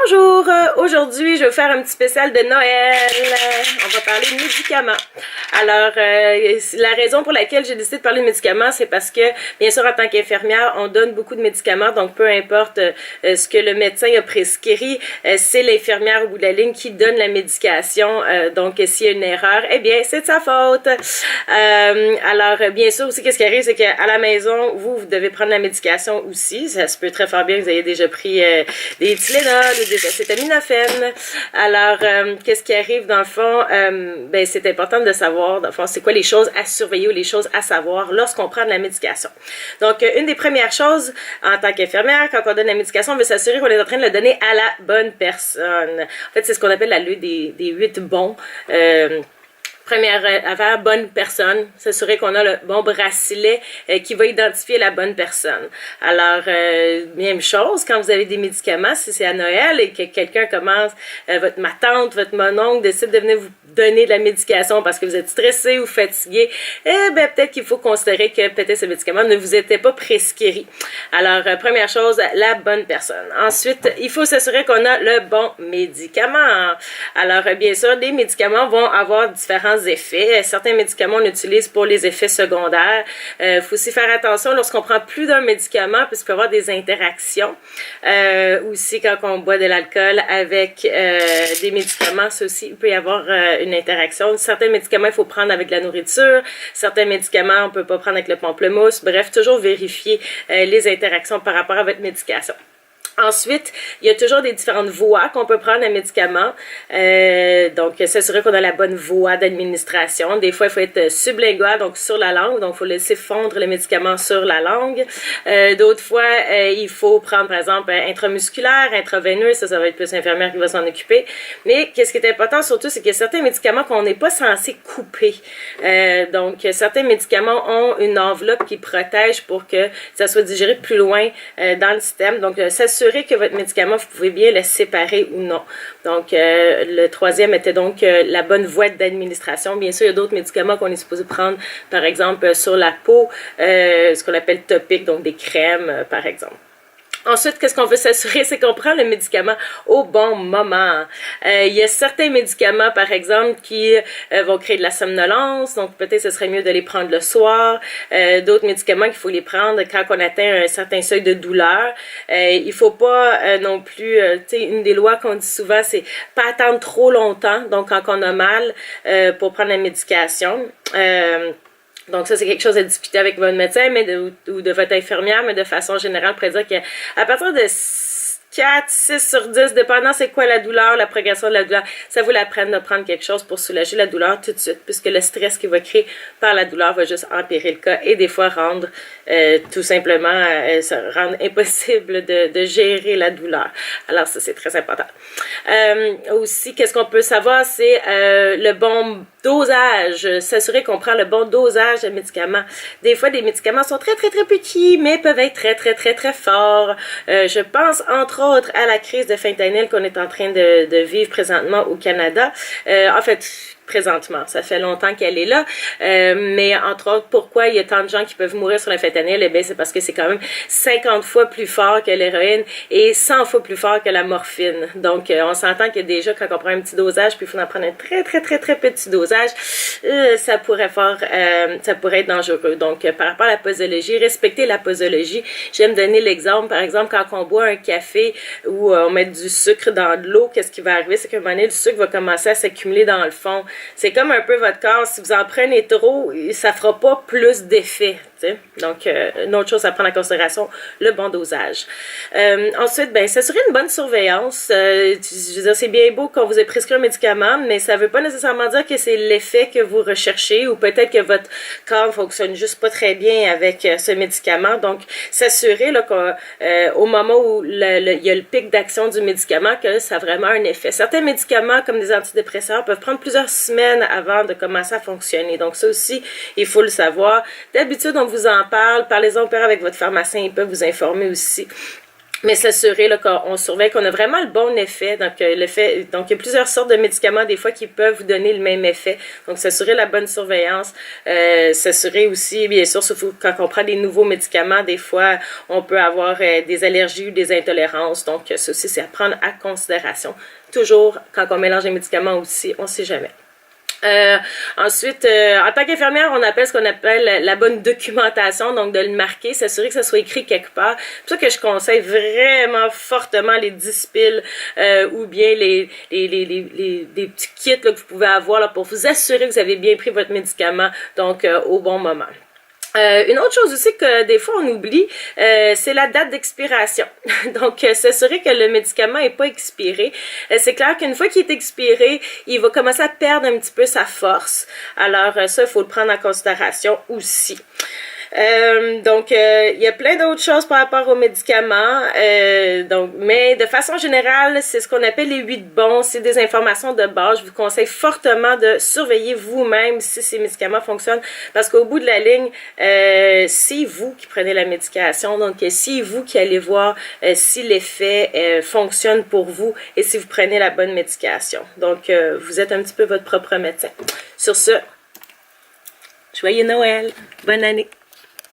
Bonjour, aujourd'hui je vais faire un petit spécial de Noël. On va parler de médicaments. Alors, la raison pour laquelle j'ai décidé de parler de médicaments, c'est parce que, bien sûr, en tant qu'infirmière, on donne beaucoup de médicaments, donc peu importe ce que le médecin a prescrit, c'est l'infirmière au bout de la ligne qui donne la médication. Donc, s'il y a une erreur, eh bien, c'est de sa faute. Alors, bien sûr, aussi, qu'est-ce qui arrive, c'est qu'à la maison, vous devez prendre la médication aussi. Ça se peut très fort bien que vous ayez déjà pris des Tylenol ou des acétaminophènes. Alors, qu'est-ce qui arrive dans le fond? Ben, c'est important de savoir, dans le fond, c'est quoi les choses à surveiller ou les choses à savoir lorsqu'on prend de la médication. Donc, une des premières choses, en tant qu'infirmière, quand on donne la médication, on veut s'assurer qu'on est en train de la donner à la bonne personne. En fait, c'est ce qu'on appelle la loi des 8 bons. Première affaire, bonne personne, s'assurer qu'on a le bon bracelet qui va identifier la bonne personne. Alors, même chose, quand vous avez des médicaments, si c'est à Noël et que quelqu'un commence, ma tante, votre mononcle décide de venir vous donner de la médication parce que vous êtes stressé ou fatigué, eh bien, peut-être qu'il faut considérer que peut-être ce médicament ne vous était pas prescrit. Alors, première chose, la bonne personne. Ensuite, il faut s'assurer qu'on a le bon médicament. Alors, bien sûr, les médicaments vont avoir différents effets. Certains médicaments, on utilise pour les effets secondaires. Faut aussi faire attention lorsqu'on prend plus d'un médicament, puisqu'il peut y avoir des interactions. Aussi, quand on boit de l'alcool avec des médicaments, ça aussi, il peut y avoir une interaction. Certains médicaments, il faut prendre avec de la nourriture. Certains médicaments, on peut pas prendre avec le pamplemousse. Bref, toujours vérifier les interactions par rapport à votre médication. Ensuite, il y a toujours des différentes voies qu'on peut prendre un médicament. Donc, s'assurer qu'on a la bonne voie d'administration. Des fois, il faut être sublingual, donc sur la langue. Donc, il faut laisser fondre le médicament sur la langue. D'autres fois, il faut prendre, par exemple, intramusculaire, intraveineux. Ça va être plus l'infirmière qui va s'en occuper. Mais, qu'est-ce qui est important surtout, c'est qu'il y a certains médicaments qu'on n'est pas censé couper. Donc, certains médicaments ont une enveloppe qui protège pour que ça soit digéré plus loin dans le système. Donc, s'assurer que votre médicament, vous pouvez bien le séparer ou non. Donc, le troisième était donc la bonne voie d'administration. Bien sûr, il y a d'autres médicaments qu'on est supposé prendre, par exemple, sur la peau, ce qu'on appelle topique, donc des crèmes, par exemple. Ensuite, qu'est-ce qu'on veut s'assurer, c'est qu'on prend le médicament au bon moment. Il y a certains médicaments, par exemple, qui vont créer de la somnolence, donc peut-être ce serait mieux de les prendre le soir. D'autres médicaments qu'il faut les prendre quand on atteint un certain seuil de douleur. Il faut pas non plus, tu sais, une des lois qu'on dit souvent, c'est pas attendre trop longtemps, donc quand on a mal, pour prendre la médication. Donc ça, c'est quelque chose à discuter avec votre médecin ou de votre infirmière, mais de façon générale, pour dire qu'à partir de 4, 6 sur 10, dépendant c'est quoi la douleur, la progression de la douleur, ça vaut la peine de prendre quelque chose pour soulager la douleur tout de suite, puisque le stress qu'il va créer par la douleur va juste empirer le cas et des fois rendre tout simplement rendre impossible de gérer la douleur. Alors ça, c'est très important. Aussi, qu'est-ce qu'on peut savoir, c'est le bon dosage, s'assurer qu'on prend le bon dosage de médicaments. Des fois, des médicaments sont très, très, très petits, mais peuvent être très, très, très, très forts. Je pense, entre autres, à la crise de fentanyl qu'on est en train de vivre présentement au Canada. En fait, présentement. Ça fait longtemps qu'elle est là. Mais entre autres, pourquoi il y a tant de gens qui peuvent mourir sur la fentanyl? Eh bien, c'est parce que c'est quand même 50 fois plus fort que l'héroïne et 100 fois plus fort que la morphine. Donc, on s'entend que déjà, quand on prend un petit dosage, puis il faut en prendre un très, très, très, très petit dosage, ça pourrait être dangereux. Donc, par rapport à la posologie, respecter la posologie. J'aime donner l'exemple, par exemple, quand on boit un café ou on met du sucre dans de l'eau, qu'est-ce qui va arriver? C'est qu'à un moment donné, le sucre va commencer à s'accumuler dans le fond. C'est comme un peu votre corps, si vous en prenez trop, ça fera pas plus d'effet. Donc, une autre chose à prendre en considération, le bon dosage. Ensuite, ben, s'assurer une bonne surveillance. Je veux dire, c'est bien beau qu'on vous ait prescrit un médicament, mais ça veut pas nécessairement dire que c'est l'effet que vous recherchez ou peut-être que votre corps fonctionne juste pas très bien avec ce médicament. Donc, s'assurer là qu'au moment où il y a le pic d'action du médicament, que ça a vraiment un effet. Certains médicaments, comme des antidépresseurs, peuvent prendre plusieurs semaines avant de commencer à fonctionner. Donc, ça aussi, il faut le savoir. D'habitude, on vous en parle. Parlez-en avec votre pharmacien, il peut vous informer aussi. Mais s'assurer qu'on surveille, qu'on a vraiment le bon effet. Donc, donc, il y a plusieurs sortes de médicaments, des fois, qui peuvent vous donner le même effet. Donc, s'assurer la bonne surveillance. S'assurer aussi, bien sûr, surtout quand on prend des nouveaux médicaments, des fois, on peut avoir des allergies ou des intolérances. Donc, ça aussi, c'est à prendre à considération. Toujours, quand on mélange les médicaments aussi, on ne sait jamais. Ensuite, en tant qu'infirmière, on appelle ce qu'on appelle la bonne documentation, donc de le marquer, s'assurer que ça soit écrit quelque part. C'est pour ça que je conseille vraiment fortement les dispiles ou bien les petits kits là, que vous pouvez avoir là, pour vous assurer que vous avez bien pris votre médicament, donc au bon moment. Une autre chose aussi que des fois on oublie, c'est la date d'expiration. Donc, s'assurer que le médicament n'est pas expiré. C'est clair qu'une fois qu'il est expiré, il va commencer à perdre un petit peu sa force. Alors, ça, il faut le prendre en considération aussi. Donc, il y a plein d'autres choses par rapport aux médicaments. Mais de façon générale, c'est ce qu'on appelle les 8 bons. C'est des informations de base. Je vous conseille fortement de surveiller vous-même si ces médicaments fonctionnent. Parce qu'au bout de la ligne, c'est vous qui prenez la médication. Donc, c'est vous qui allez voir si l'effet fonctionne pour vous et si vous prenez la bonne médication. Donc, vous êtes un petit peu votre propre médecin. Sur ce, joyeux Noël! Bonne année!